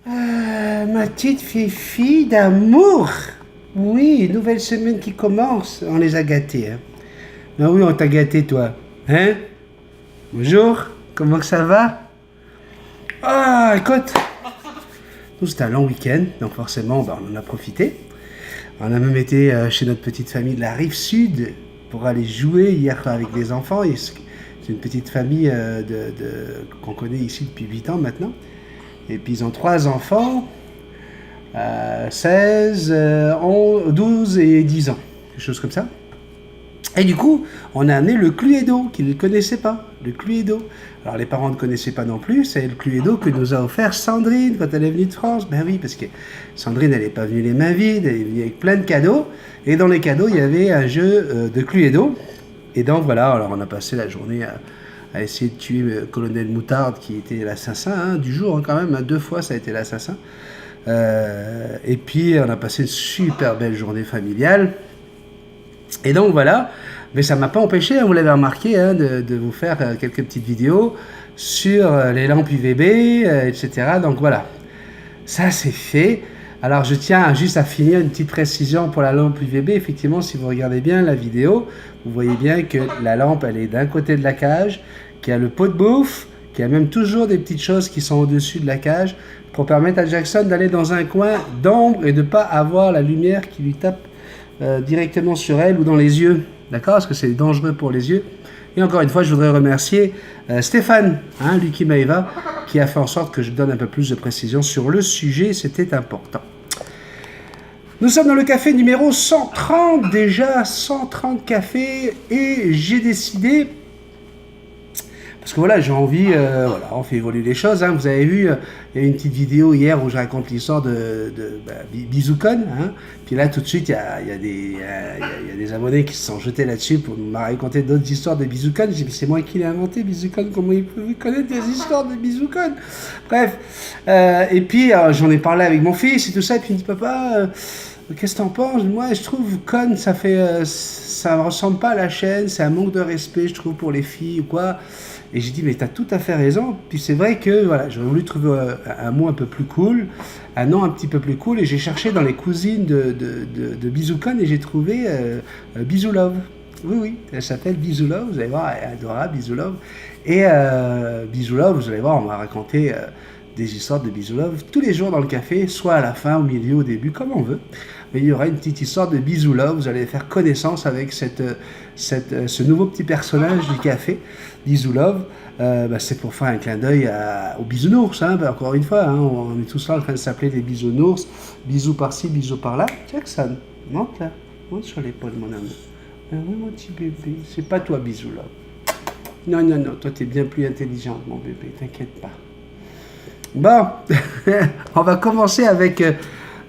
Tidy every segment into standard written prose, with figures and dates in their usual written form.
Ma petite fille d'amour. Oui, nouvelle semaine qui commence. On les a gâtés, hein. Ah oui, on t'a gâté, toi. Hein? Bonjour, comment que ça va? Ah, écoute, nous c'était un long week-end, donc forcément, on en a profité. On a même été chez notre petite famille de la Rive-Sud pour aller jouer hier avec des enfants. C'est une petite famille qu'on connaît ici depuis 8 ans maintenant. Et puis ils ont 3 enfants, 16, 12 et 10 ans, quelque chose comme ça. Et du coup, on a amené le Cluedo, qu'ils ne connaissaient pas, le Cluedo. Alors les parents ne connaissaient pas non plus, c'est le Cluedo que nous a offert Sandrine quand elle est venue de France. Ben oui, parce que Sandrine, elle n'est pas venue les mains vides, elle est venue avec plein de cadeaux. Et dans les cadeaux, il y avait un jeu de Cluedo. Et donc voilà, alors on a passé la journée à essayer de tuer le colonel Moutarde, qui était l'assassin du jour, quand même, 2 fois ça a été l'assassin. Et puis on a passé une super belle journée familiale. Et donc voilà, mais ça ne m'a pas empêché, vous l'avez remarqué, de vous faire quelques petites vidéos sur les lampes UVB, etc. Donc voilà, ça c'est fait. Alors je tiens juste à finir une petite précision pour la lampe UVB. Effectivement, si vous regardez bien la vidéo, vous voyez bien que la lampe, elle est d'un côté de la cage, qu'il y a le pot de bouffe, qu'il y a même toujours des petites choses qui sont au-dessus de la cage pour permettre à Jackson d'aller dans un coin d'ombre et de ne pas avoir la lumière qui lui tape directement sur elle ou dans les yeux, d'accord? Parce que c'est dangereux pour les yeux. Et encore une fois, je voudrais remercier Stéphane, Lucky Maeva, qui a fait en sorte que je donne un peu plus de précision sur le sujet, c'était important. Nous sommes dans le café numéro 130, déjà 130 cafés, et j'ai décidé, parce que voilà, j'ai envie, voilà, on fait évoluer les choses. Vous avez vu, il y a une petite vidéo hier où je raconte l'histoire de Bizoukon. Puis là, tout de suite, il y a des abonnés qui se sont jetés là-dessus pour nous raconter d'autres histoires de Bizoukon. J'ai dit, c'est moi qui l'ai inventé, Bizoukon. Comment il peut connaître des histoires de Bizoukon? Bref. Et puis, j'en ai parlé avec mon fils et tout ça. Et puis il me dit, papa, qu'est-ce que t'en penses? Moi, je trouve Con, ça ressemble pas à la chaîne. C'est un manque de respect, je trouve, pour les filles ou quoi. Et j'ai dit, mais t'as tout à fait raison. Puis c'est vrai que voilà, j'aurais voulu trouver un mot un peu plus cool, un nom un petit peu plus cool. Et j'ai cherché dans les cousines de Bizoukon et j'ai trouvé Bizoulove. Oui, oui, elle s'appelle Bizoulove. Vous allez voir, elle est adorable, Bizoulove. Et Bizoulove, vous allez voir, on m'a raconté des histoires de Bizoulove tous les jours dans le café, soit à la fin, au milieu, au début, comme on veut. Mais il y aura une petite histoire de Bizoulove. Vous allez faire connaissance avec ce nouveau petit personnage du café, Bizoulove. C'est pour faire un clin d'œil aux bisounours. Encore une fois, on est tous là en train de s'appeler les bisounours. Bisous par-ci, bisous par-là. Jackson, monte là. Monte sur l'épaule, mon amour. Oui, mon petit bébé. C'est pas toi, Bizoulove. Non, non, non. Toi, t'es bien plus intelligente, mon bébé. T'inquiète pas. Bon, on va commencer avec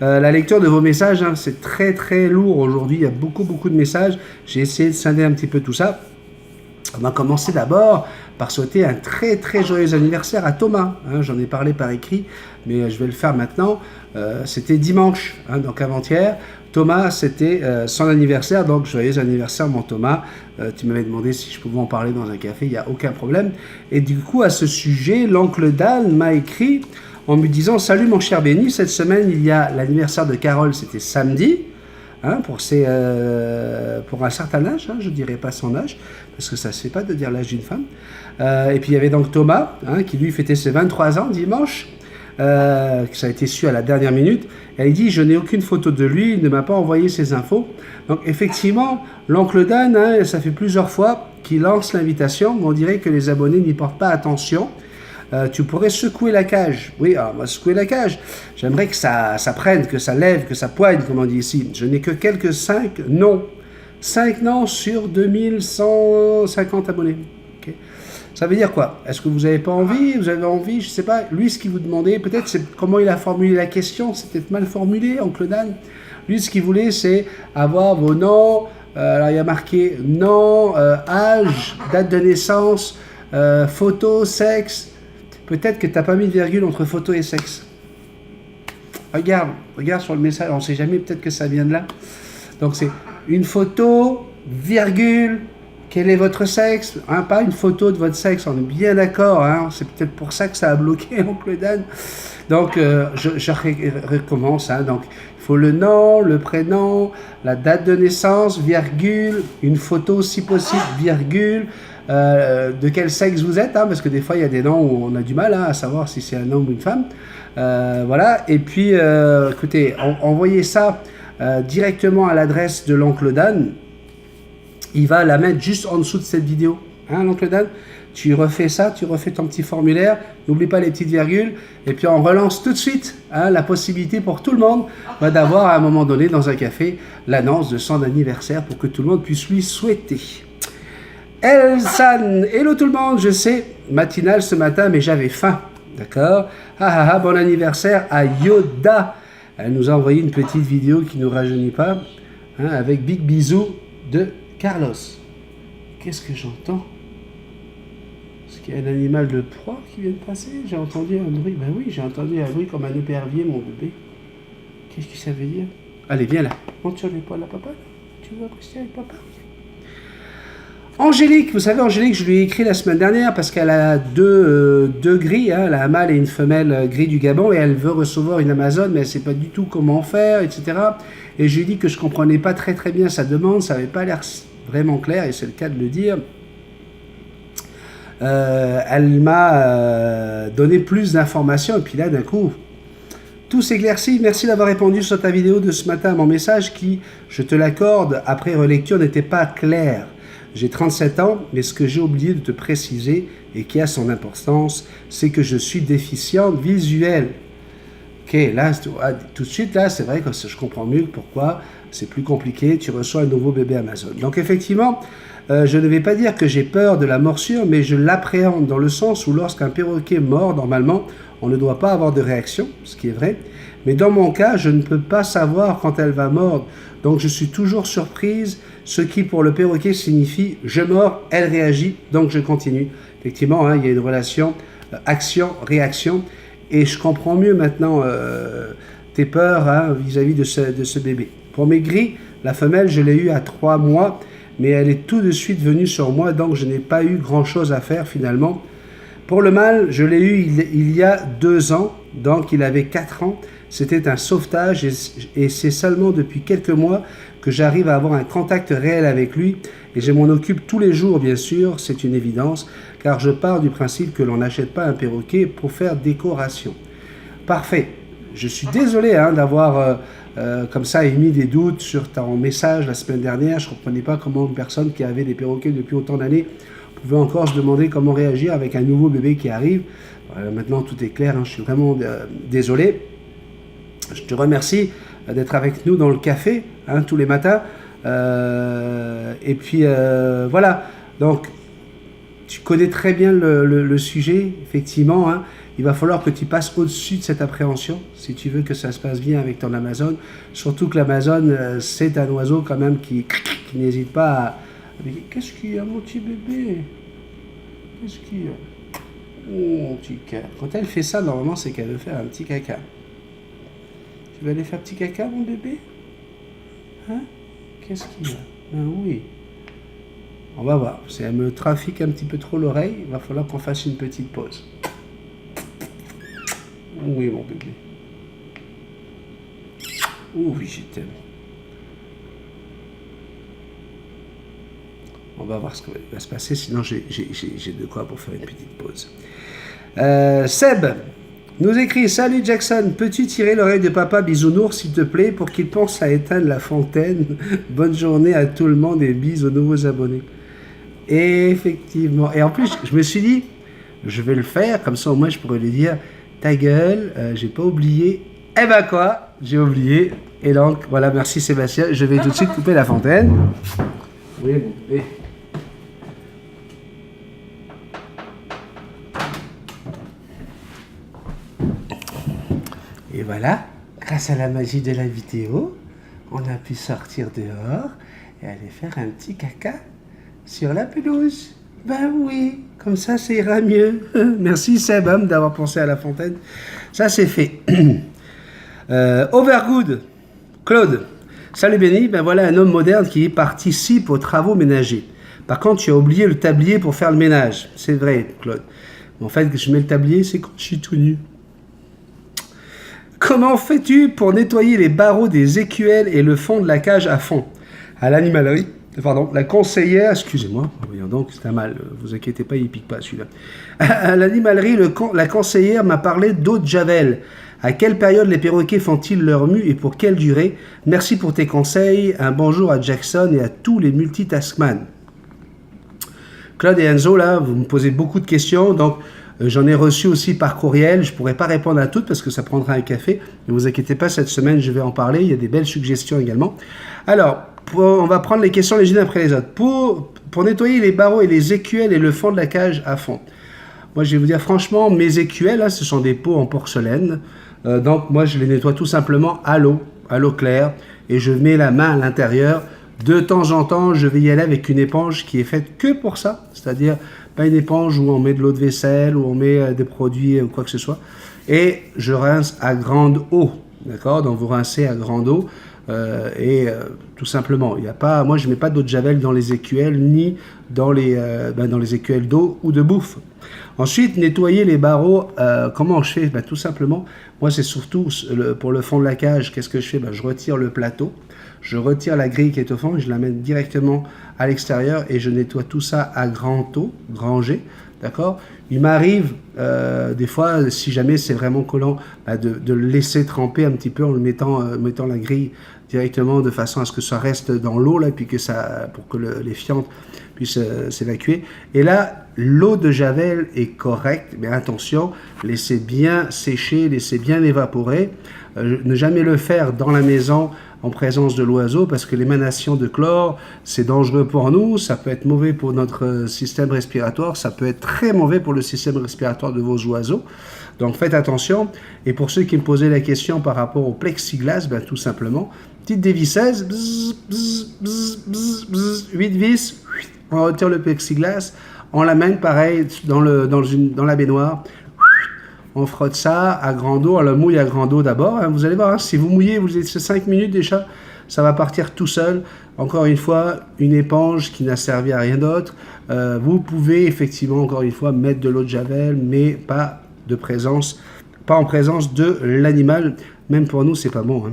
la lecture de vos messages. C'est très très lourd aujourd'hui, il y a beaucoup de messages. J'ai essayé de scinder un petit peu tout ça. On va commencer d'abord par souhaiter un très très joyeux anniversaire à Thomas. J'en ai parlé par écrit, mais je vais le faire maintenant. C'était dimanche, donc avant-hier. Thomas, c'était son anniversaire, donc joyeux anniversaire mon Thomas. Tu m'avais demandé si je pouvais en parler dans un café, il n'y a aucun problème. Et du coup, à ce sujet, l'oncle Dan m'a écrit en me disant « Salut mon cher Benny, cette semaine, il y a l'anniversaire de Carole, c'était samedi, pour un certain âge, je ne dirais pas son âge, parce que ça ne se fait pas de dire l'âge d'une femme. Et puis il y avait donc Thomas, qui lui fêtait ses 23 ans dimanche, ça a été su à la dernière minute. Elle dit, je n'ai aucune photo de lui, il ne m'a pas envoyé ses infos. Donc effectivement, l'oncle Dan, ça fait plusieurs fois qu'il lance l'invitation, mais on dirait que les abonnés n'y portent pas attention. Tu pourrais secouer la cage. Oui, alors, on va secouer la cage. J'aimerais que ça prenne, que ça lève, que ça poigne, comme on dit ici. Je n'ai que quelques 5 noms. 5 noms sur 2150 abonnés. Okay. Ça veut dire quoi? Est-ce que vous n'avez pas envie? Vous avez envie? Je ne sais pas. Lui, ce qu'il vous demandait, peut-être c'est comment il a formulé la question. C'est peut-être mal formulé, oncle Dan. Lui, ce qu'il voulait, c'est avoir vos noms. Alors, il y a marqué nom, âge, date de naissance, photo, sexe. Peut-être que tu n'as pas mis de virgule entre photo et sexe. Regarde sur le message. On ne sait jamais, peut-être que ça vient de là. Donc, c'est une photo, virgule, quel est votre sexe, hein, pas une photo de votre sexe, on est bien d'accord, hein, c'est peut-être pour ça que ça a bloqué oncle Dan. Donc, je recommence, hein, donc il faut le nom, le prénom, la date de naissance, virgule, une photo si possible, virgule, de quel sexe vous êtes, hein, parce que des fois il y a des noms où on a du mal, hein, à savoir si c'est un homme ou une femme. Voilà, et puis écoutez, envoyez ça directement à l'adresse de l'oncle Dan. Il va la mettre juste en dessous de cette vidéo, hein, l'oncle Dan. Tu refais ça, tu refais ton petit formulaire, n'oublie pas les petites virgules, et puis on relance tout de suite, hein, la possibilité pour tout le monde d'avoir à un moment donné dans un café l'annonce de son anniversaire pour que tout le monde puisse lui souhaiter. Elsan, hello tout le monde, je sais, matinale ce matin, mais j'avais faim, d'accord? Bon anniversaire à Yoda. Elle nous a envoyé une petite vidéo qui ne nous rajeunit pas, hein, avec big bisous de Carlos. Qu'est-ce que j'entends? Est-ce qu'il y a un animal de proie qui vient de passer? J'ai entendu un bruit. Ben oui, j'ai entendu un bruit comme un épervier, mon bébé. Qu'est-ce que ça veut dire? Allez, viens là. Monte sur l'épaule à papa. Tu veux rester avec papa? Angélique, vous savez, Angélique, je lui ai écrit la semaine dernière parce qu'elle a deux grilles, hein, elle a un mâle et une femelle gris du Gabon et elle veut recevoir une Amazon, mais elle ne sait pas du tout comment faire, etc. Et je lui ai dit que je ne comprenais pas très bien sa demande, ça n'avait pas l'air vraiment clair, et c'est le cas de le dire. Elle m'a donné plus d'informations, et puis là, d'un coup, tout s'éclaircit. Merci d'avoir répondu sur ta vidéo de ce matin à mon message qui, je te l'accorde, après relecture, n'était pas clair. J'ai 37 ans, mais ce que j'ai oublié de te préciser et qui a son importance, c'est que je suis déficiente visuelle. Ok, là, tout de suite, là, c'est vrai que je comprends mieux pourquoi c'est plus compliqué. Tu reçois un nouveau bébé Amazon. Donc, effectivement, je ne vais pas dire que j'ai peur de la morsure, mais je l'appréhende dans le sens où lorsqu'un perroquet mord, normalement, on ne doit pas avoir de réaction, ce qui est vrai. Mais dans mon cas, je ne peux pas savoir quand elle va mordre. Donc, je suis toujours surprise, ce qui pour le perroquet signifie « je mords, elle réagit, donc je continue ». Effectivement, hein, il y a une relation action-réaction. Et je comprends mieux maintenant tes peurs, hein, vis-à-vis de ce bébé. Pour mes gris, la femelle, je l'ai eue à 3 mois, mais elle est tout de suite venue sur moi, donc je n'ai pas eu grand-chose à faire finalement. Pour le mâle, je l'ai eu il y a 2 ans, donc il avait 4 ans. C'était un sauvetage et c'est seulement depuis quelques mois que j'arrive à avoir un contact réel avec lui. Et je m'en occupe tous les jours, bien sûr, c'est une évidence, car je pars du principe que l'on n'achète pas un perroquet pour faire décoration. Parfait. Je suis désolé, hein, d'avoir comme ça émis des doutes sur ton message la semaine dernière. Je ne comprenais pas comment une personne qui avait des perroquets depuis autant d'années pouvait encore se demander comment réagir avec un nouveau bébé qui arrive. Maintenant, tout est clair, hein, je suis vraiment désolé. Je te remercie d'être avec nous dans le café, hein, tous les matins. Et puis, voilà. Donc, tu connais très bien le sujet, effectivement. Hein. Il va falloir que tu passes au-dessus de cette appréhension, si tu veux que ça se passe bien avec ton Amazon. Surtout que l'Amazon, c'est un oiseau quand même qui n'hésite pas à... Qu'est-ce qu'il y a, mon petit bébé? Qu'est-ce qu'il y a? Oh, mon petit caca. Quand elle fait ça, normalement, c'est qu'elle veut faire un petit caca. Tu vas aller faire petit caca, mon bébé? Hein? Qu'est-ce qu'il y a? Ah oui. On va voir. Si elle me trafique un petit peu trop l'oreille, il va falloir qu'on fasse une petite pause. Oui, mon bébé. Oh oui, je t'aime. On va voir ce qui va se passer, sinon j'ai de quoi pour faire une petite pause. Seb nous écrit « Salut Jackson, peux-tu tirer l'oreille de papa Bisounours s'il te plaît pour qu'il pense à éteindre la fontaine? Bonne journée à tout le monde et bis aux nouveaux abonnés. » Et effectivement. Et en plus, je me suis dit, je vais le faire, comme ça au moins je pourrais lui dire « Ta gueule, j'ai pas oublié. » Eh ben quoi, j'ai oublié. Et donc, voilà, merci Sébastien. Je vais tout de suite couper la fontaine. Oui, bon bébé. Et voilà, grâce à la magie de la vidéo, on a pu sortir dehors et aller faire un petit caca sur la pelouse. Ben oui, comme ça, ça ira mieux. Merci Seb d'avoir pensé à la fontaine. Ça, c'est fait. Overgood, Claude. Salut Benny, ben voilà un homme moderne qui participe aux travaux ménagers. Par contre, tu as oublié le tablier pour faire le ménage. C'est vrai, Claude. En fait, je mets le tablier, c'est quand je suis tout nu. Comment fais-tu pour nettoyer les barreaux des écuelles et le fond de la cage à fond? À l'animalerie, pardon, la conseillère, excusez-moi, voyons donc, c'est un mal, vous inquiétez pas, il pique pas celui-là. À l'animalerie, la conseillère m'a parlé d'eau de javel. À quelle période les perroquets font-ils leur mue et pour quelle durée? Merci pour tes conseils. Un bonjour à Jackson et à tous les multitaskman. Claude et Enzo, là, vous me posez beaucoup de questions, donc j'en ai reçu aussi par courriel. Je ne pourrais pas répondre à toutes parce que ça prendra un café. Ne vous inquiétez pas, cette semaine, je vais en parler. Il y a des belles suggestions également. Alors, on va prendre les questions les unes après les autres. Pour nettoyer les barreaux et les écuelles et le fond de la cage à fond. Moi, je vais vous dire franchement, mes écuelles, là, ce sont des pots en porcelaine. Donc, moi, je les nettoie tout simplement à l'eau claire. Et je mets la main à l'intérieur. De temps en temps, je vais y aller avec une éponge qui est faite que pour ça. C'est-à-dire, pas une éponge où on met de l'eau de vaisselle, où on met des produits ou quoi que ce soit. Et je rince à grande eau. D'accord? Donc, vous rincez à grande eau. Tout simplement, il y a pas, moi je ne mets pas d'eau de javel dans les écuelles ni dans les écuelles d'eau ou de bouffe. Ensuite, nettoyer les barreaux, comment je fais? Tout simplement, moi c'est surtout pour le fond de la cage, qu'est-ce que je fais? Je retire le plateau, je retire la grille qui est au fond, je la mets directement à l'extérieur et je nettoie tout ça à grand eau, grand G. D'accord? Il m'arrive, des fois, si jamais c'est vraiment collant, de le laisser tremper un petit peu en le mettant la grille directement de façon à ce que ça reste dans l'eau, là, puis pour que les fientes puissent s'évacuer. Et là, l'eau de javel est correcte, mais attention, laissez bien sécher, laissez bien évaporer. Ne jamais le faire dans la maison en présence de l'oiseau parce que l'émanation de chlore, c'est dangereux pour nous, ça peut être mauvais pour notre système respiratoire, ça peut être très mauvais pour le système respiratoire de vos oiseaux. Donc faites attention. Et pour ceux qui me posaient la question par rapport au plexiglas, tout simplement, petite dévisseuse, 8 vis, on retire le plexiglas, on l'amène pareil dans la baignoire. On frotte ça à grande eau, on le mouille à grande eau d'abord. Vous allez voir, si vous mouillez, vous laissez 5 minutes déjà, ça va partir tout seul. Encore une fois, une éponge qui n'a servi à rien d'autre. Vous pouvez effectivement, encore une fois, mettre de l'eau de javel, mais pas en présence de l'animal. Même pour nous, c'est pas bon.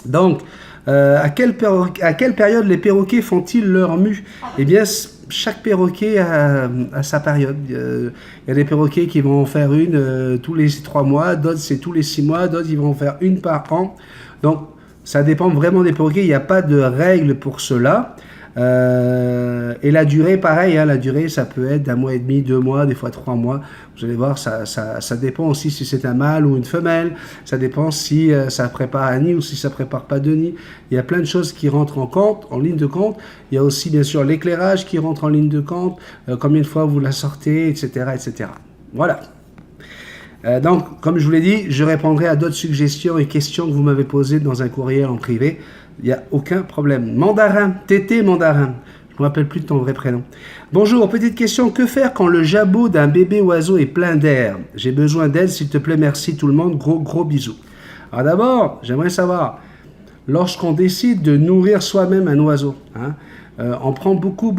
Donc, à quelle période les perroquets font-ils leur mue? Eh bien, chaque perroquet a sa période. Il y a des perroquets qui vont en faire une tous les 3 mois, d'autres c'est tous les 6 mois, d'autres ils vont en faire une par an. Donc ça dépend vraiment des perroquets, il n'y a pas de règle pour cela. Et la durée, pareil, la durée ça peut être d'1 mois et demi, 2 mois, des fois 3 mois. Vous allez voir, ça dépend aussi si c'est un mâle ou une femelle. Ça dépend si ça prépare un nid ou si ça prépare pas de nid. Il y a plein de choses qui rentrent en ligne de compte. Il y a aussi bien sûr l'éclairage qui rentre en ligne de compte. Combien de fois vous la sortez, etc., etc. Voilà. Donc, comme je vous l'ai dit, je répondrai à d'autres suggestions et questions que vous m'avez posées dans un courriel en privé. Il n'y a aucun problème. Mandarin, Tété Mandarin. Je ne me rappelle plus de ton vrai prénom. Bonjour, petite question. Que faire quand le jabot d'un bébé oiseau est plein d'air? J'ai besoin d'aide, s'il te plaît. Merci tout le monde. Gros bisous. Alors d'abord, j'aimerais savoir, lorsqu'on décide de nourrir soi-même un oiseau, on prend beaucoup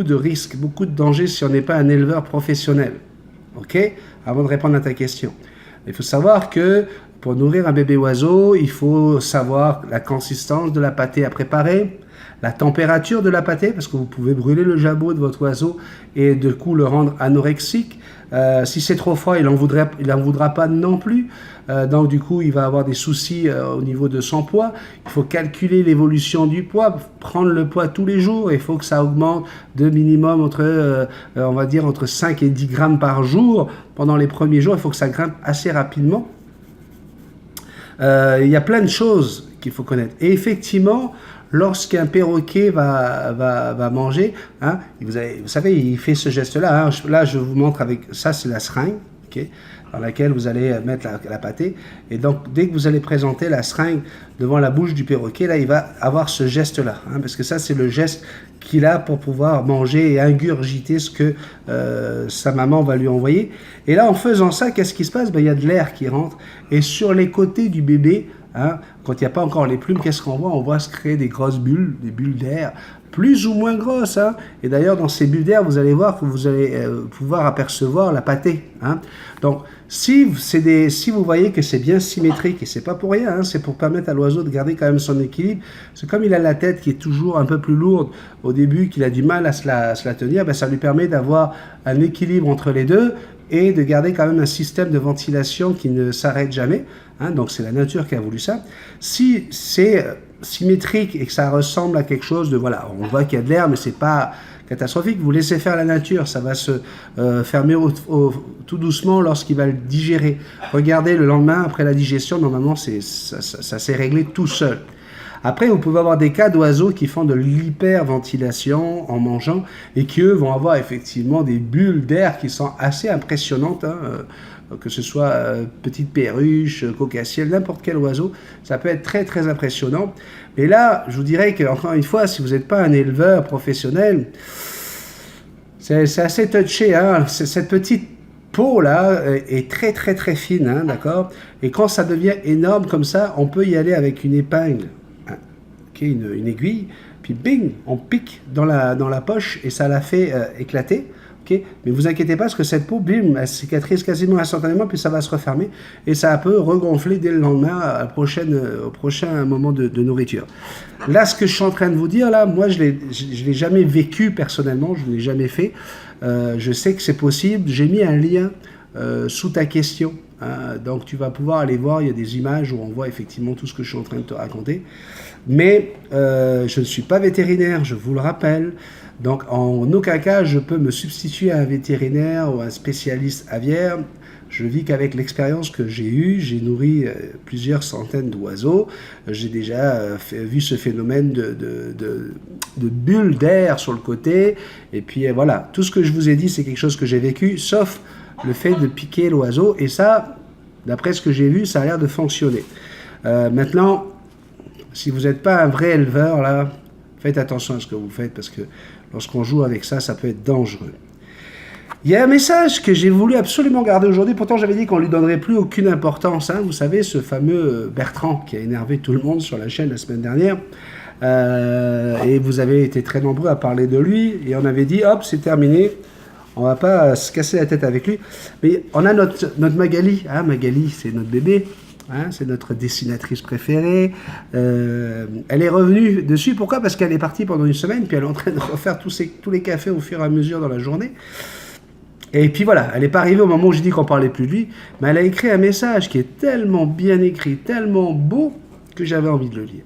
de risques, beaucoup de dangers si on n'est pas un éleveur professionnel. Ok? Avant de répondre à ta question. Il faut savoir que pour nourrir un bébé oiseau, il faut savoir la consistance de la pâtée à préparer, la température de la pâtée, parce que vous pouvez brûler le jabot de votre oiseau et de coup le rendre anorexique. Si c'est trop froid, il n'en voudra pas non plus. Donc du coup, il va avoir des soucis au niveau de son poids. Il faut calculer l'évolution du poids, prendre le poids tous les jours. Il faut que ça augmente de minimum entre 5 et 10 grammes par jour. Pendant les premiers jours, il faut que ça grimpe assez rapidement. Il y a plein de choses qu'il faut connaître. Et effectivement, lorsqu'un perroquet va manger, vous savez, il fait ce geste-là. Là, je vous montre avec ça, c'est la seringue, okay, dans laquelle vous allez mettre la pâtée. Et donc, dès que vous allez présenter la seringue devant la bouche du perroquet, là, il va avoir ce geste-là. Parce que ça, c'est le geste qu'il a pour pouvoir manger et ingurgiter ce que sa maman va lui envoyer. Et là, en faisant ça, qu'est-ce qui se passe? Il y a de l'air qui rentre. Et sur les côtés du bébé, quand il n'y a pas encore les plumes, qu'est-ce qu'on voit? On voit se créer des grosses bulles, des bulles d'air plus ou moins grosses. Hein. Et d'ailleurs, dans ces bulles d'air, vous allez voir que vous allez pouvoir apercevoir la pâtée. Hein. Donc, si vous voyez que c'est bien symétrique, et c'est pas pour rien, hein, c'est pour permettre à l'oiseau de garder quand même son équilibre. C'est comme il a la tête qui est toujours un peu plus lourde au début, qu'il a du mal à se la tenir, ben ça lui permet d'avoir un équilibre entre les deux et de garder quand même un système de ventilation qui ne s'arrête jamais. Hein, donc c'est la nature qui a voulu ça. Si c'est symétrique et que ça ressemble à quelque chose de, voilà, on voit qu'il y a de l'air, mais c'est pas catastrophique, vous laissez faire la nature, ça va se fermer tout doucement lorsqu'il va le digérer. Regardez le lendemain, après la digestion, normalement ça s'est réglé tout seul. Après, vous pouvez avoir des cas d'oiseaux qui font de l'hyperventilation en mangeant et qui, eux, vont avoir effectivement des bulles d'air qui sont assez impressionnantes, hein, que ce soit petite perruche, cocassiel, n'importe quel oiseau, ça peut être très très impressionnant. Mais là, je vous dirais que, encore une fois, si vous n'êtes pas un éleveur professionnel, c'est assez touché, hein, cette petite peau là est très très très fine, hein, d'accord. Et quand ça devient énorme comme ça, on peut y aller avec une épingle. Une aiguille, puis bing, on pique dans la poche et ça la fait éclater. Okay, mais vous inquiétez pas parce que cette peau, bim, elle cicatrise quasiment instantanément, puis ça va se refermer et ça peut regonfler dès le lendemain au prochain moment de nourriture. Là, ce que je suis en train de vous dire, là, moi, je l'ai jamais vécu personnellement, je ne l'ai jamais fait. Je sais que c'est possible. J'ai mis un lien sous ta question. Donc, tu vas pouvoir aller voir, il y a des images où on voit effectivement tout ce que je suis en train de te raconter. Mais je ne suis pas vétérinaire, je vous le rappelle. Donc, en aucun cas, je peux me substituer à un vétérinaire ou à un spécialiste aviaire. Je vis qu'avec l'expérience que j'ai eue. J'ai nourri plusieurs centaines d'oiseaux. J'ai déjà vu ce phénomène de bulles d'air sur le côté. Et puis, voilà, tout ce que je vous ai dit, c'est quelque chose que j'ai vécu, sauf le fait de piquer l'oiseau. Et ça, d'après ce que j'ai vu, ça a l'air de fonctionner. Maintenant, si vous n'êtes pas un vrai éleveur, là, faites attention à ce que vous faites parce que lorsqu'on joue avec ça, ça peut être dangereux. Il y a un message que j'ai voulu absolument garder aujourd'hui. Pourtant, j'avais dit qu'on ne lui donnerait plus aucune importance. Hein. Vous savez, ce fameux Bertrand qui a énervé tout le monde sur la chaîne la semaine dernière. Et vous avez été très nombreux à parler de lui. Et on avait dit, hop, c'est terminé. On ne va pas se casser la tête avec lui. Mais on a notre Magali. Hein, Magali, c'est notre bébé. Hein, c'est notre dessinatrice préférée. Elle est revenue dessus. Pourquoi ? Parce qu'elle est partie pendant une semaine, puis elle est en train de refaire tous les cafés au fur et à mesure dans la journée. Et puis voilà, elle n'est pas arrivée au moment où j'ai dit qu'on ne parlait plus de lui, mais elle a écrit un message qui est tellement bien écrit, tellement beau, que j'avais envie de le lire.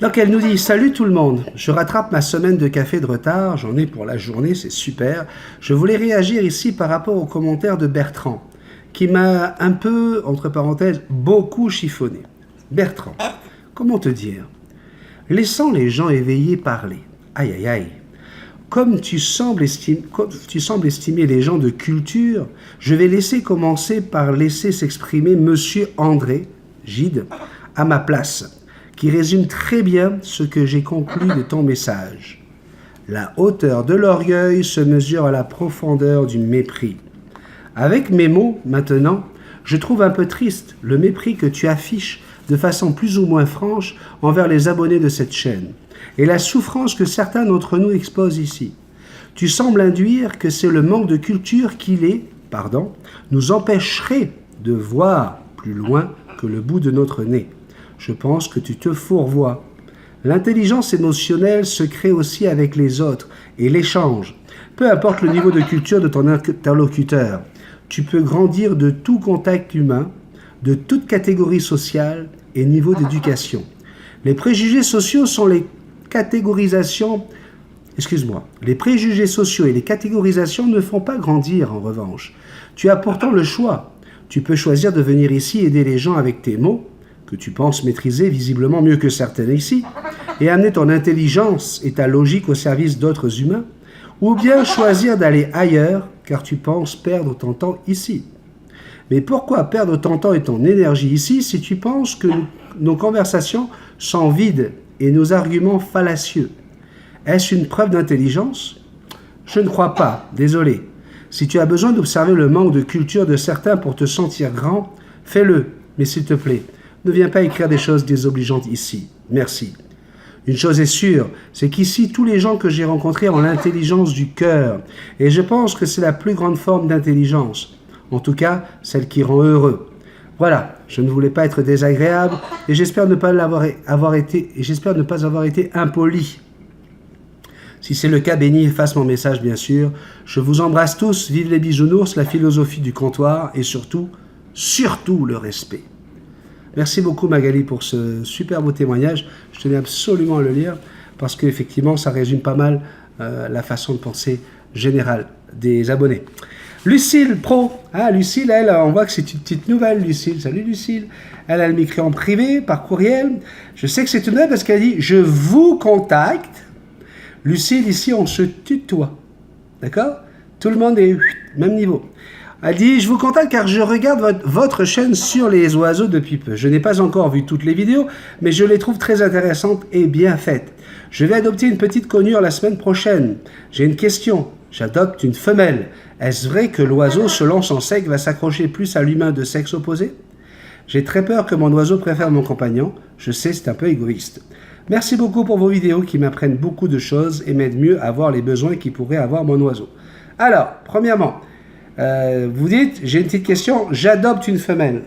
Donc elle nous dit « Salut tout le monde, je rattrape ma semaine de café de retard, j'en ai pour la journée, c'est super. Je voulais réagir ici par rapport aux commentaires de Bertrand, qui m'a un peu, entre parenthèses, beaucoup chiffonné. Bertrand, comment te dire ? Laissant les gens éveillés parler. Aïe aïe aïe. Comme tu sembles estimer les gens de culture, je vais commencer par laisser s'exprimer Monsieur André, Gide, à ma place, qui résume très bien ce que j'ai conclu de ton message. La hauteur de l'orgueil se mesure à la profondeur du mépris. Avec mes mots, maintenant, je trouve un peu triste le mépris que tu affiches de façon plus ou moins franche envers les abonnés de cette chaîne et la souffrance que certains d'entre nous exposent ici. Tu sembles induire que c'est le manque de culture qui nous empêcherait de voir plus loin que le bout de notre nez. Je pense que tu te fourvoies. L'intelligence émotionnelle se crée aussi avec les autres et l'échange. Peu importe le niveau de culture de ton interlocuteur, tu peux grandir de tout contact humain, de toute catégorie sociale et niveau d'éducation. Les préjugés sociaux sont les catégorisations. Les préjugés sociaux et les catégorisations ne font pas grandir en revanche. Tu as pourtant le choix. Tu peux choisir de venir ici aider les gens avec tes mots, que tu penses maîtriser visiblement mieux que certains ici, et amener ton intelligence et ta logique au service d'autres humains, ou bien choisir d'aller ailleurs car tu penses perdre ton temps ici. Mais pourquoi perdre ton temps et ton énergie ici si tu penses que nos conversations sont vides et nos arguments fallacieux ? Est-ce une preuve d'intelligence ? Je ne crois pas, désolé. Si tu as besoin d'observer le manque de culture de certains pour te sentir grand, fais-le, mais s'il te plaît, ne viens pas écrire des choses désobligeantes ici. Merci. Une chose est sûre, c'est qu'ici, tous les gens que j'ai rencontrés ont l'intelligence du cœur. Et je pense que c'est la plus grande forme d'intelligence. En tout cas, celle qui rend heureux. Voilà, je ne voulais pas être désagréable et j'espère ne pas avoir été impoli. Si c'est le cas, béni efface mon message, bien sûr. Je vous embrasse tous, vive les bisounours, la philosophie du comptoir et surtout le respect. Merci beaucoup Magali pour ce super beau témoignage. Je tenais absolument à le lire parce qu'effectivement, ça résume pas mal la façon de penser générale des abonnés. Lucille Pro. Ah, Lucille, elle, on voit que c'est une petite nouvelle, Lucille. Salut, Lucille. Elle m'écrit en privé, par courriel. Je sais que c'est une nouvelle parce qu'elle dit « Je vous contacte ». Lucille, ici, on se tutoie. D'accord? Tout le monde est même niveau. Elle dit « Je vous contacte car je regarde votre chaîne sur les oiseaux depuis peu. Je n'ai pas encore vu toutes les vidéos, mais je les trouve très intéressantes et bien faites. Je vais adopter une petite conure la semaine prochaine. J'ai une question. J'adopte une femelle. Est-ce vrai que l'oiseau, selon son sexe, va s'accrocher plus à l'humain de sexe opposé? J'ai très peur que mon oiseau préfère mon compagnon. Je sais, c'est un peu égoïste. Merci beaucoup pour vos vidéos qui m'apprennent beaucoup de choses et m'aident mieux à voir les besoins qu'il pourrait avoir mon oiseau. Alors, premièrement, vous dites, j'ai une petite question, j'adopte une femelle.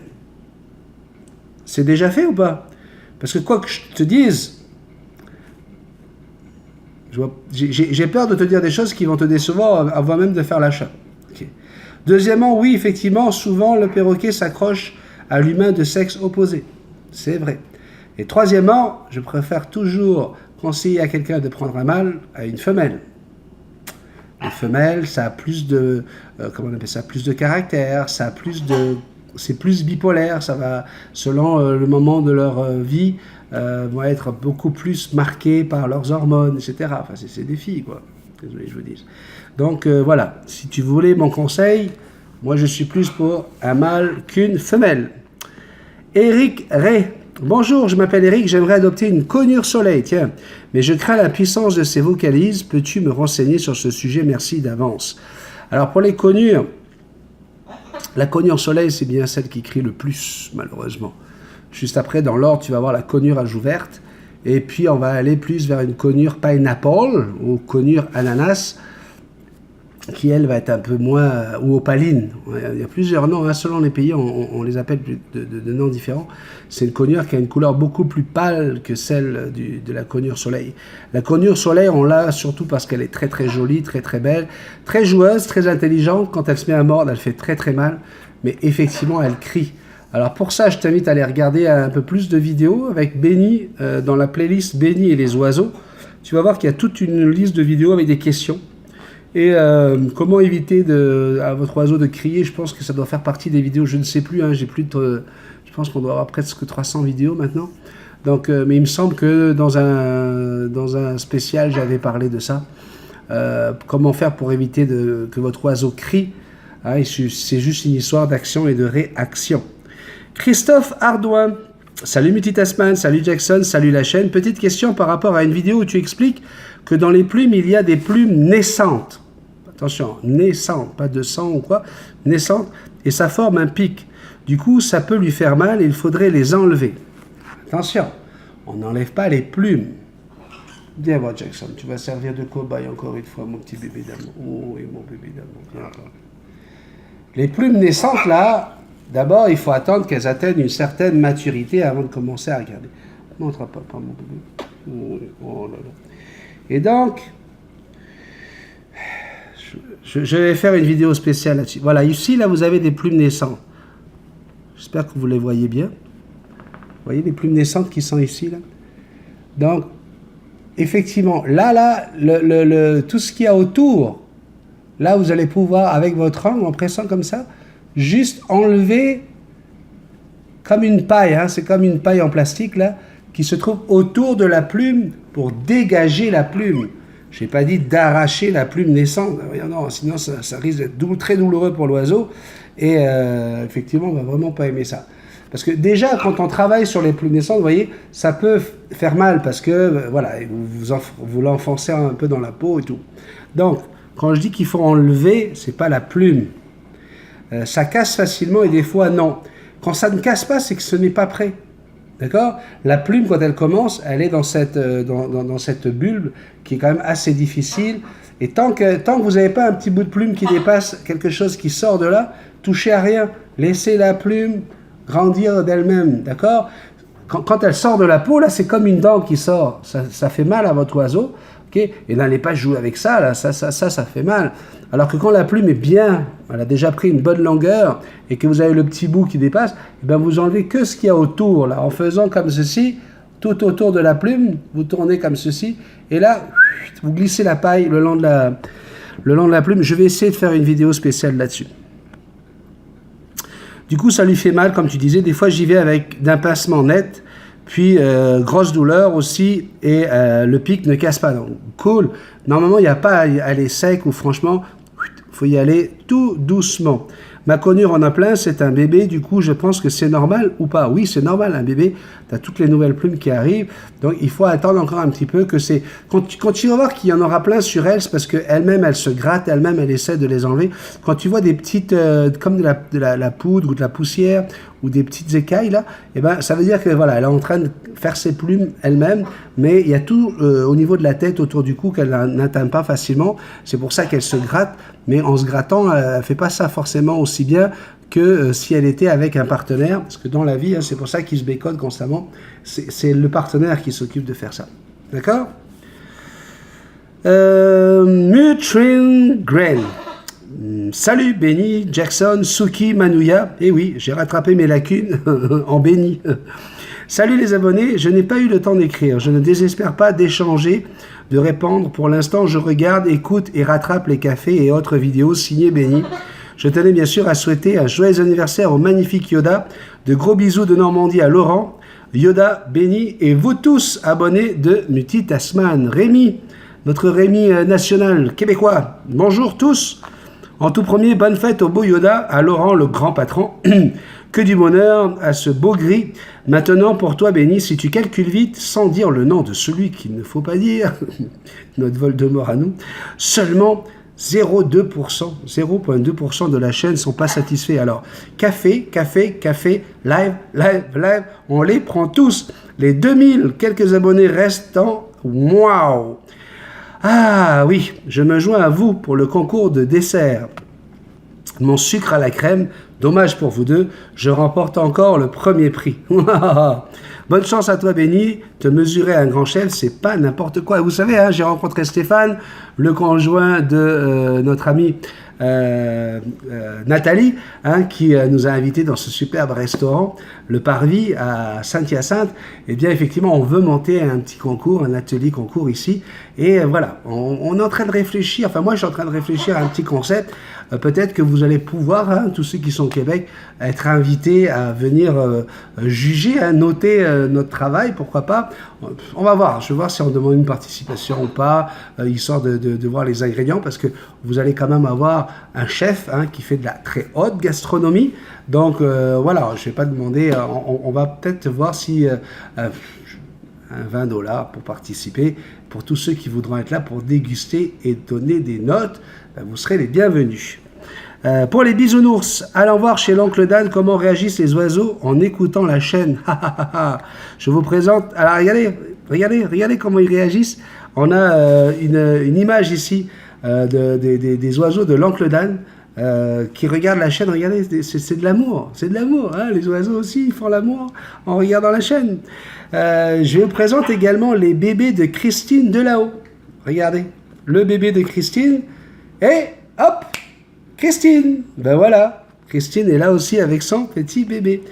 C'est déjà fait ou pas? Parce que quoi que je te dise, j'ai peur de te dire des choses qui vont te décevoir avant même de faire l'achat. Okay. Deuxièmement, oui, effectivement, souvent le perroquet s'accroche à l'humain de sexe opposé. C'est vrai. Et troisièmement, je préfère toujours conseiller à quelqu'un de prendre un mâle à une femelle. Une femelle, ça a plus de, comment on appelle ça, plus de caractère, ça a plus de, c'est plus bipolaire, ça va, selon le moment de leur vie, vont être beaucoup plus marqués par leurs hormones, etc. Enfin, c'est des filles, quoi. Désolé, je vous dis. Donc, voilà. Si tu voulais mon conseil, moi, je suis plus pour un mâle qu'une femelle. Eric Ray. Bonjour, je m'appelle Eric, j'aimerais adopter une conure soleil, tiens. Mais je crains la puissance de ses vocalises. Peux-tu me renseigner sur ce sujet? Merci d'avance. Alors, pour les conures, la conure soleil, c'est bien celle qui crie le plus, malheureusement. Juste après, dans l'ordre, tu vas avoir la conure à joue verte. Et puis, on va aller plus vers une conure pineapple ou conure ananas, qui, elle, va être un peu moins... ou opaline. Il y a plusieurs noms. Hein. Selon les pays, on les appelle de noms différents. C'est une conure qui a une couleur beaucoup plus pâle que celle de la conure soleil. La conure soleil, on l'a surtout parce qu'elle est très, très jolie, très, très belle, très joueuse, très intelligente. Quand elle se met à mordre, elle fait très, très mal. Mais effectivement, elle crie. Alors pour ça, je t'invite à aller regarder un peu plus de vidéos avec Benny, dans la playlist Benny et les oiseaux. Tu vas voir qu'il y a toute une liste de vidéos avec des questions. Et comment éviter à votre oiseau de crier, je pense que ça doit faire partie des vidéos, je ne sais plus, hein, j'ai plus de... je pense qu'on doit avoir presque 300 vidéos maintenant. Donc, mais il me semble que dans un spécial, j'avais parlé de ça. Comment faire pour éviter que votre oiseau crie. Hein, c'est juste une histoire d'action et de réaction. Christophe Ardouin. Salut Multitasman, salut Jackson, salut la chaîne. Petite question par rapport à une vidéo où tu expliques que dans les plumes, il y a des plumes naissantes. Attention, naissantes, pas de sang ou quoi, naissantes, et ça forme un pic. Du coup, ça peut lui faire mal et il faudrait les enlever. Attention, on n'enlève pas les plumes. Viens voir Jackson, tu vas servir de cobaye encore une fois, mon petit bébé d'amour. Oh, et mon bébé d'amour, viens encore. Les plumes naissantes, là, d'abord, il faut attendre qu'elles atteignent une certaine maturité avant de commencer à regarder. Montre à papa, mon bébé. Oh là là. Et donc, je vais faire une vidéo spéciale là-dessus. Voilà, ici, là, vous avez des plumes naissantes. J'espère que vous les voyez bien. Vous voyez les plumes naissantes qui sont ici, là? Donc, effectivement, là, tout ce qu'il y a autour, là, vous allez pouvoir, avec votre angle, en pressant comme ça, juste enlever comme une paille, hein, c'est comme une paille en plastique, là, qui se trouve autour de la plume pour dégager la plume. Je n'ai pas dit d'arracher la plume naissante, non, sinon ça risque d'être très douloureux pour l'oiseau, et effectivement, on ne va vraiment pas aimer ça. Parce que déjà, quand on travaille sur les plumes naissantes, vous voyez, ça peut faire mal, parce que, voilà, vous l'enfoncez un peu dans la peau et tout. Donc, quand je dis qu'il faut enlever, ce n'est pas la plume. Ça casse facilement, et des fois, non. Quand ça ne casse pas, c'est que ce n'est pas prêt. D'accord? La plume, quand elle commence, elle est dans cette bulbe qui est quand même assez difficile. Et tant que vous n'avez pas un petit bout de plume qui dépasse, quelque chose qui sort de là, touchez à rien. Laissez la plume grandir d'elle-même. D'accord? Quand elle sort de la peau, là, c'est comme une dent qui sort. Ça fait mal à votre oiseau. Okay? Et n'allez pas jouer avec ça, là. Ça fait mal. Alors que quand la plume est bien, elle a déjà pris une bonne longueur, et que vous avez le petit bout qui dépasse, eh bien vous enlevez que ce qu'il y a autour, là. En faisant comme ceci, tout autour de la plume, vous tournez comme ceci, et là, vous glissez la paille le long de la plume. Je vais essayer de faire une vidéo spéciale là-dessus. Du coup, ça lui fait mal, comme tu disais. Des fois, j'y vais avec d'un pincement net, puis grosse douleur aussi, et le pic ne casse pas. Donc, cool. Normalement, il n'y a pas à aller sec, ou franchement, il faut y aller tout doucement. Ma conure en a plein, c'est un bébé, du coup, je pense que c'est normal ou pas. Oui, c'est normal, un bébé, tu as toutes les nouvelles plumes qui arrivent, donc il faut attendre encore un petit peu que c'est... Quand tu vas voir qu'il y en aura plein sur elle, c'est parce qu'elle-même, elle se gratte, elle-même, elle essaie de les enlever. Quand tu vois des petites, comme de la poudre ou de la poussière, ou des petites écailles, là, eh ben, ça veut dire que voilà, elle est en train de faire ses plumes elle-même, mais il y a tout au niveau de la tête, autour du cou, qu'elle n'atteint pas facilement. C'est pour ça qu'elle se gratte, mais en se grattant, elle ne fait pas ça forcément aussi bien que si elle était avec un partenaire, parce que dans la vie, hein, c'est pour ça qu'ils se béconnent constamment, c'est le partenaire qui s'occupe de faire ça. D'accord? Mutrin Grain. Salut Benny, Jackson, Suki, Manouya. Eh oui, j'ai rattrapé mes lacunes en Benny. Salut les abonnés, je n'ai pas eu le temps d'écrire. Je ne désespère pas d'échanger, de répondre. Pour l'instant, je regarde, écoute et rattrape les cafés et autres vidéos signées Benny. Je tenais bien sûr à souhaiter un joyeux anniversaire au magnifique Yoda. De gros bisous de Normandie à Laurent, Yoda, Benny et vous tous abonnés de Multitasman. Rémi, notre Rémi national québécois. Bonjour tous. En tout premier, bonne fête au beau Yoda, à Laurent, le grand patron. Que du bonheur à ce beau gris. Maintenant, pour toi, Benny, si tu calcules vite, sans dire le nom de celui qu'il ne faut pas dire, notre Voldemort à nous, seulement 0,2% de la chaîne sont pas satisfaits. Alors, café, live, on les prend tous. Les 2000 quelques abonnés restants, waouh! Ah oui, je me joins à vous pour le concours de dessert. Mon sucre à la crème, dommage pour vous deux, je remporte encore le premier prix. Bonne chance à toi, Benny. Te mesurer un grand chef, c'est pas n'importe quoi. Vous savez, hein, j'ai rencontré Stéphane, le conjoint de notre ami Nathalie, hein, qui nous a invités dans ce superbe restaurant, le Parvis à Saint-Hyacinthe. Eh bien, effectivement, on veut monter un petit concours, un atelier concours ici. Et voilà, on est en train de réfléchir, enfin moi je suis en train de réfléchir à un petit concept. Peut-être que vous allez pouvoir, hein, tous ceux qui sont au Québec, être invités à venir juger, hein, noter notre travail, pourquoi pas. On va voir, je vais voir si on demande une participation ou pas, histoire de voir les ingrédients, parce que vous allez quand même avoir un chef, hein, qui fait de la très haute gastronomie. Donc voilà, je ne vais pas demander, on va peut-être voir si... un $20 pour participer, pour tous ceux qui voudront être là pour déguster et donner des notes, vous serez les bienvenus. Pour les bisounours, allons voir chez l'oncle Dan comment réagissent les oiseaux en écoutant la chaîne. Je vous présente, alors regardez comment ils réagissent. On a une image ici des oiseaux de l'oncle Dan qui regardent la chaîne. Regardez, c'est de l'amour, hein, les oiseaux aussi ils font l'amour en regardant la chaîne. Je vous présente également les bébés de Christine de là-haut. Regardez, le bébé de Christine. Et hop, Christine. Ben voilà, Christine est là aussi avec son petit bébé.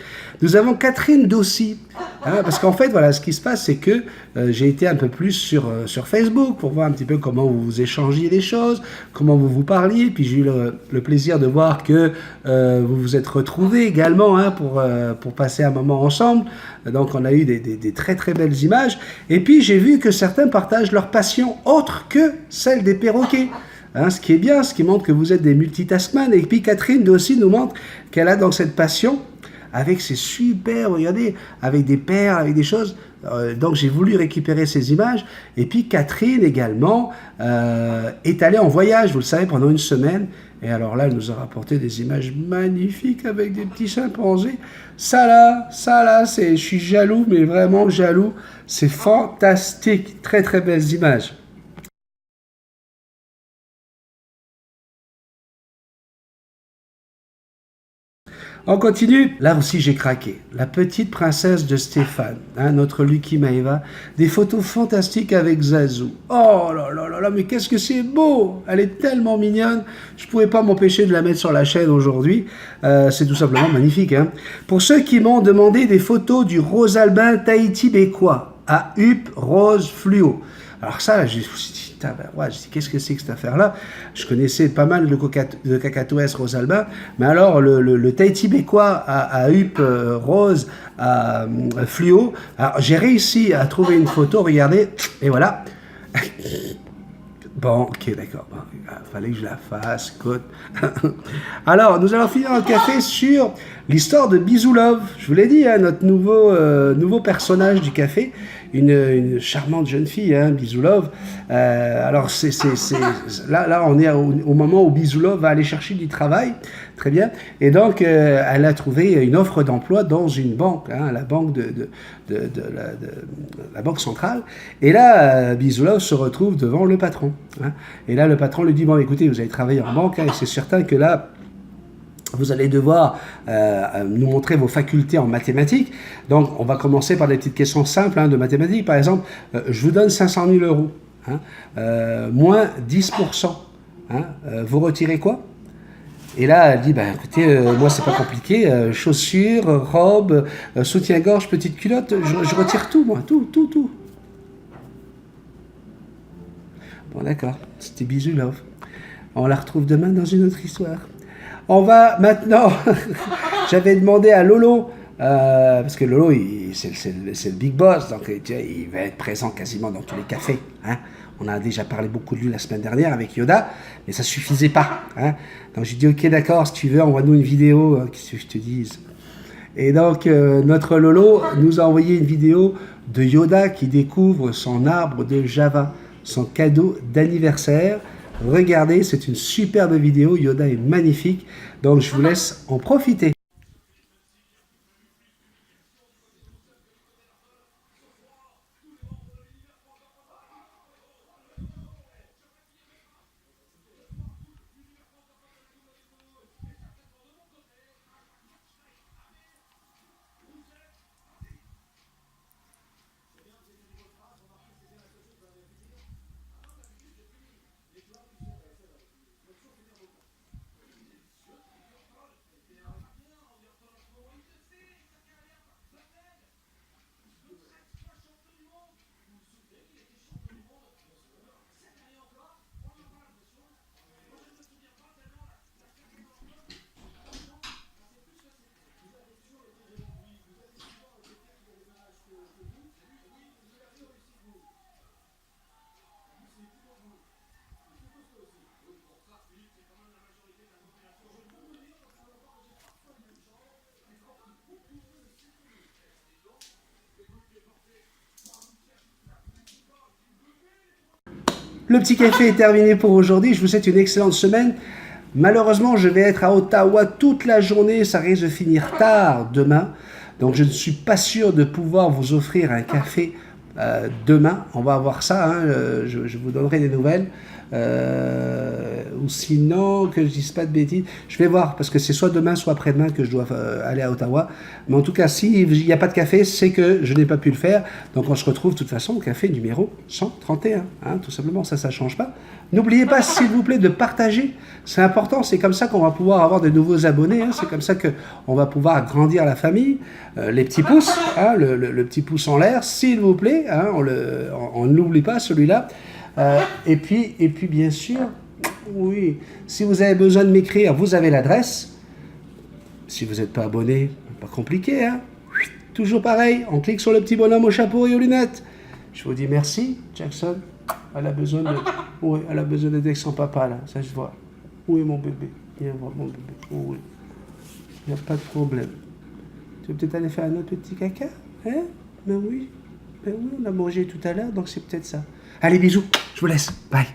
Nous avons Catherine Dossi. Hein, parce qu'en fait, voilà, ce qui se passe, c'est que j'ai été un peu plus sur Facebook pour voir un petit peu comment vous échangiez les choses, comment vous vous parliez. Puis j'ai eu le plaisir de voir que vous vous êtes retrouvés également, hein, pour passer un moment ensemble. Donc on a eu des très très belles images. Et puis j'ai vu que certains partagent leur passion autre que celle des perroquets. Hein, ce qui est bien, ce qui montre que vous êtes des multitaskman. Et puis Catherine aussi nous montre qu'elle a dans cette passion avec ces super, regardez, avec des perles, avec des choses. Donc j'ai voulu récupérer ces images. Et puis Catherine également est allée en voyage, vous le savez, pendant une semaine. Et alors là, elle nous a rapporté des images magnifiques avec des petits chimpanzés. Ça là, je suis jaloux, mais vraiment jaloux. C'est fantastique. Très très belles images. On continue. Là aussi, j'ai craqué. La petite princesse de Stéphane, hein, notre Lucky Maeva. Des photos fantastiques avec Zazou. Oh là là là là, mais qu'est-ce que c'est beau! Elle est tellement mignonne. Je ne pouvais pas m'empêcher de la mettre sur la chaîne aujourd'hui. C'est tout simplement magnifique. Hein. Pour ceux qui m'ont demandé des photos du Rosalbin tahitibécois à huppe rose fluo. Alors ça, je me suis dit, ouais, qu'est-ce que c'est que cette affaire-là? Je connaissais pas mal de cacatoès rosalbin, mais alors le tahitibécois à huppe rose, à fluo, alors j'ai réussi à trouver une photo, regardez, et voilà. Bon, ok, d'accord. Bon, il fallait que je la fasse, écoute. Alors, nous allons finir un café sur l'histoire de Bisoulov. Je vous l'ai dit, hein, notre nouveau personnage du café. Une charmante jeune fille, hein, Bisoulov. Alors, là, on est au moment où Bisoulov va aller chercher du travail. Très bien. Et donc, elle a trouvé une offre d'emploi dans une banque, hein, la banque la banque centrale. Et là, Bisoulov se retrouve devant le patron. Hein. Et là, le patron lui dit, bon, écoutez, vous allez travailler en banque, hein, et c'est certain que là, vous allez devoir nous montrer vos facultés en mathématiques. Donc, on va commencer par des petites questions simples, hein, de mathématiques. Par exemple, je vous donne 500 000 euros, hein, moins 10%. Hein, vous retirez quoi? Et là, elle dit, ben, écoutez, moi, c'est pas compliqué. Chaussures, robes, soutien-gorge, petite culotte, je retire tout, moi, tout. Bon, d'accord, c'était Bisoulov. On la retrouve demain dans une autre histoire. On va maintenant, j'avais demandé à Lolo, parce que Lolo, c'est le big boss, donc il va être présent quasiment dans tous les cafés. Hein. On a déjà parlé beaucoup de lui la semaine dernière avec Yoda, mais ça ne suffisait pas. Hein. Donc j'ai dit, ok, d'accord, si tu veux, envoie-nous une vidéo, qu'est-ce que je te dise. Et donc notre Lolo nous a envoyé une vidéo de Yoda qui découvre son arbre de Java, son cadeau d'anniversaire. Regardez, c'est une superbe vidéo, Yoda est magnifique, donc je vous laisse en profiter. Le petit café est terminé pour aujourd'hui. Je vous souhaite une excellente semaine. Malheureusement, je vais être à Ottawa toute la journée. Ça risque de finir tard demain. Donc, je ne suis pas sûr de pouvoir vous offrir un café demain. On va voir ça. Hein. Je vous donnerai des nouvelles. Ou sinon, que je dise pas de bêtises. Je vais voir, parce que c'est soit demain, soit après-demain que je dois aller à Ottawa. Mais en tout cas, s'il n'y a pas de café, c'est que je n'ai pas pu le faire. Donc on se retrouve de toute façon au café numéro 131. Hein, tout simplement, ça ne change pas. N'oubliez pas, s'il vous plaît, de partager. C'est important, c'est comme ça qu'on va pouvoir avoir de nouveaux abonnés. Hein, c'est comme ça qu'on va pouvoir grandir la famille. Les petits pouces, hein, le petit pouce en l'air, s'il vous plaît. Hein, on ne l'oublie pas, celui-là. Et puis, bien sûr, oui, si vous avez besoin de m'écrire, vous avez l'adresse. Si vous n'êtes pas abonné, pas compliqué, hein. Toujours pareil, on clique sur le petit bonhomme au chapeau et aux lunettes. Je vous dis merci, Jackson. Elle a besoin d'être avec son papa, là, ça je vois. Où est mon bébé? Viens voir mon bébé. Oui, il n'y a pas de problème. Tu veux peut-être aller faire un autre petit caca? Hein? Ben oui, on a mangé tout à l'heure, donc c'est peut-être ça. Allez, bisous, je vous laisse. Bye.